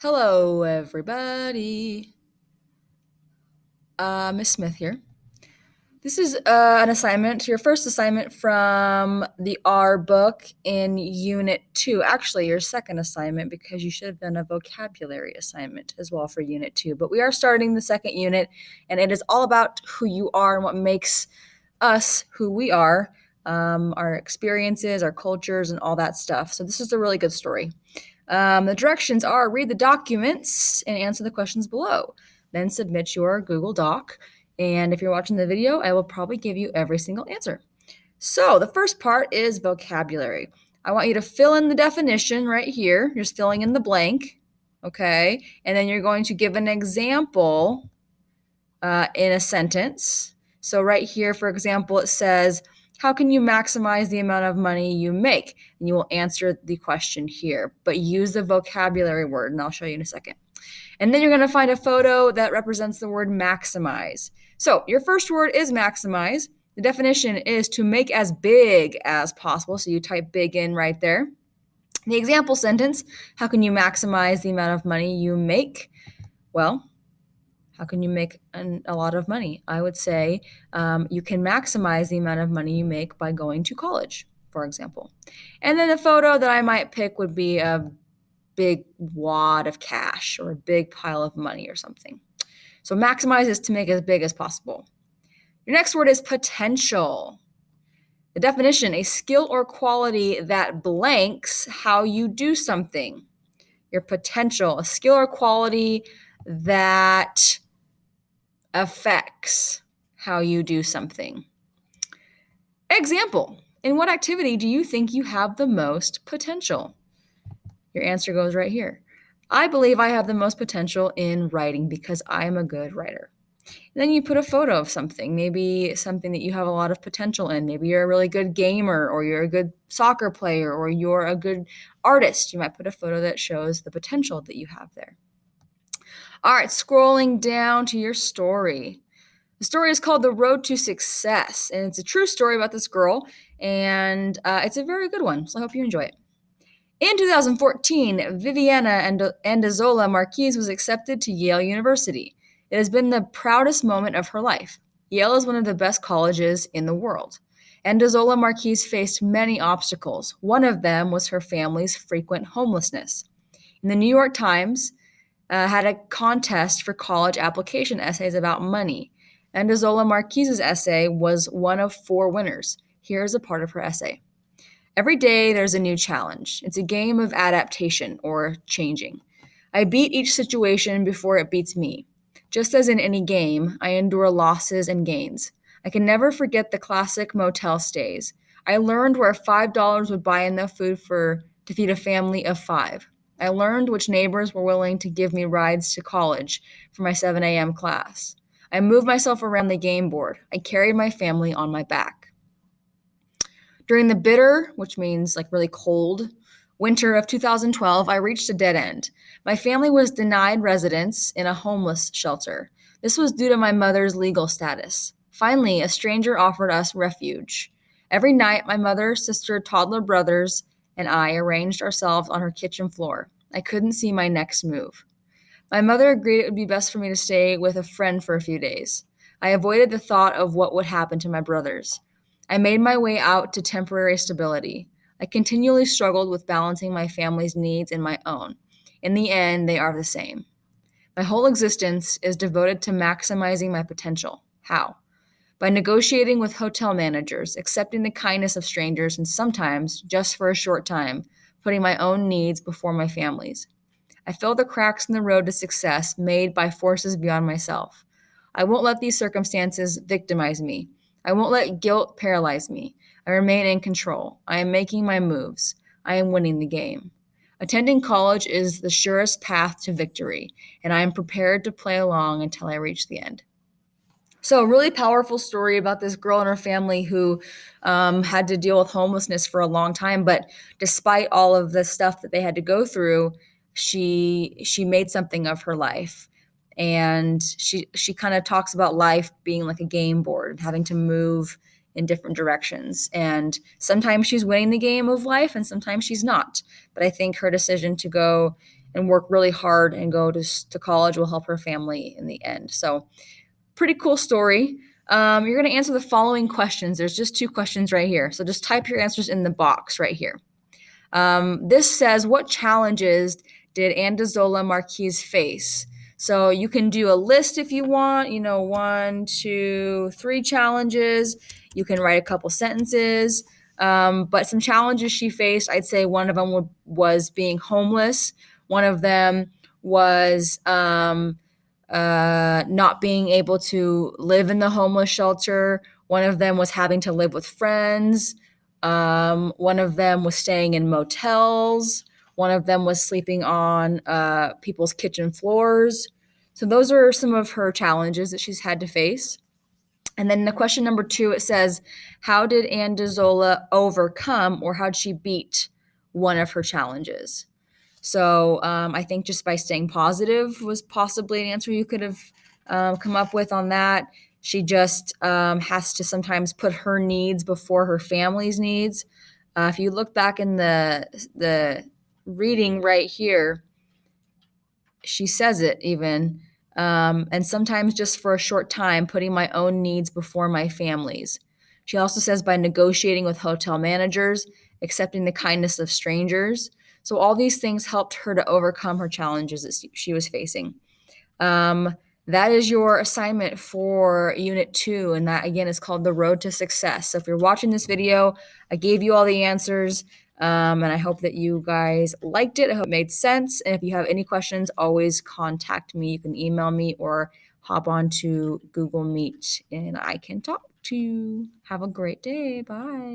Hello, everybody. Miss Smith here. This is an assignment, your first assignment from the R book in Unit 2. Actually, your second assignment because you should have done a vocabulary assignment as well for Unit 2. But we are starting the second unit, and it is all about who you are and what makes us who we are, our experiences, our cultures, and all that stuff. So, this is a really good story. The directions are read the documents and answer the questions below. Then submit your Google Doc. And if you're watching the video, I will probably give you every single answer. So the first part is vocabulary. I want you to fill in the definition right here. You're just filling in the blank, okay? And then you're going to give an example in a sentence. So right here, for example, it says, how can you maximize the amount of money you make? And you will answer the question here, but use the vocabulary word, and I'll show you in a second. And then you're going to find a photo that represents the word maximize. So your first word is maximize. The definition is to make as big as possible. So you type big in right there. The example sentence, how can you maximize the amount of money you make? Well, how can you make a lot of money? I would say you can maximize the amount of money you make by going to college, for example. And then the photo that I might pick would be a big wad of cash or a big pile of money or something. So maximize is to make as big as possible. Your next word is potential. The definition, a skill or quality that blanks how you do something. Your potential, a skill or quality that affects how you do something. Example, in what activity do you think you have the most potential? Your answer goes right here. I believe I have the most potential in writing because I'm a good writer. And then you put a photo of something, maybe something that you have a lot of potential in. Maybe you're a really good gamer, or you're a good soccer player, or you're a good artist. You might put a photo that shows the potential that you have there. All right, scrolling down to your story. The story is called The Road to Success, and it's a true story about this girl, and it's a very good one, so I hope you enjoy it. In 2014, Viviana Andazola Marquez was accepted to Yale University. It has been the proudest moment of her life. Yale is one of the best colleges in the world. Andazola Marquez faced many obstacles. One of them was her family's frequent homelessness. In the New York Times, had a contest for college application essays about money. Andazola Marquez's essay was one of 4 winners. Here's a part of her essay. Every day there's a new challenge. It's a game of adaptation or changing. I beat each situation before it beats me. Just as in any game, I endure losses and gains. I can never forget the classic motel stays. I learned where $5 would buy enough food to feed a family of 5. I learned which neighbors were willing to give me rides to college for my 7 a.m. class. I moved myself around the game board. I carried my family on my back. During the bitter, which means like really cold, winter of 2012, I reached a dead end. My family was denied residence in a homeless shelter. This was due to my mother's legal status. Finally, a stranger offered us refuge. Every night, my mother, sister, toddler brothers, and I arranged ourselves on her kitchen floor. I couldn't see my next move. My mother agreed it would be best for me to stay with a friend for a few days. I avoided the thought of what would happen to my brothers. I made my way out to temporary stability. I continually struggled with balancing my family's needs and my own. In the end, they are the same. My whole existence is devoted to maximizing my potential. How? By negotiating with hotel managers, accepting the kindness of strangers, and sometimes, just for a short time, putting my own needs before my family's. I fill the cracks in the road to success made by forces beyond myself. I won't let these circumstances victimize me. I won't let guilt paralyze me. I remain in control. I am making my moves. I am winning the game. Attending college is the surest path to victory, and I am prepared to play along until I reach the end. So, a really powerful story about this girl and her family who had to deal with homelessness for a long time. But despite all of the stuff that they had to go through, she made something of her life. And she kind of talks about life being like a game board, having to move in different directions. And sometimes she's winning the game of life and sometimes she's not. But I think her decision to go and work really hard and go to college will help her family in the end. So pretty cool story. You're going to answer the following questions. There's just 2 questions right here. So just type your answers in the box right here. This says, what challenges did Andazola Marquez face? So you can do a list if you want, 1, 2, 3 challenges. You can write a couple sentences. But some challenges she faced, I'd say one of them was being homeless. One of them was not being able to live in the homeless shelter. One of them was having to live with friends. One of them was staying in motels. One of them was sleeping on people's kitchen floors. So those are some of her challenges that she's had to face. And then the question number 2, it says, how did Andazola overcome, or how did she beat one of her challenges? So I think just by staying positive was possibly an answer you could have come up with on that. She just has to sometimes put her needs before her family's needs. If you look back in the reading right here, she says it even. And sometimes just for a short time, putting my own needs before my family's. She also says by negotiating with hotel managers, accepting the kindness of strangers. So all these things helped her to overcome her challenges that she was facing. That is your assignment for Unit 2, and that, again, is called The Road to Success. So if you're watching this video, I gave you all the answers, and I hope that you guys liked it. I hope it made sense, and if you have any questions, always contact me. You can email me or hop on to Google Meet, and I can talk to you. Have a great day. Bye.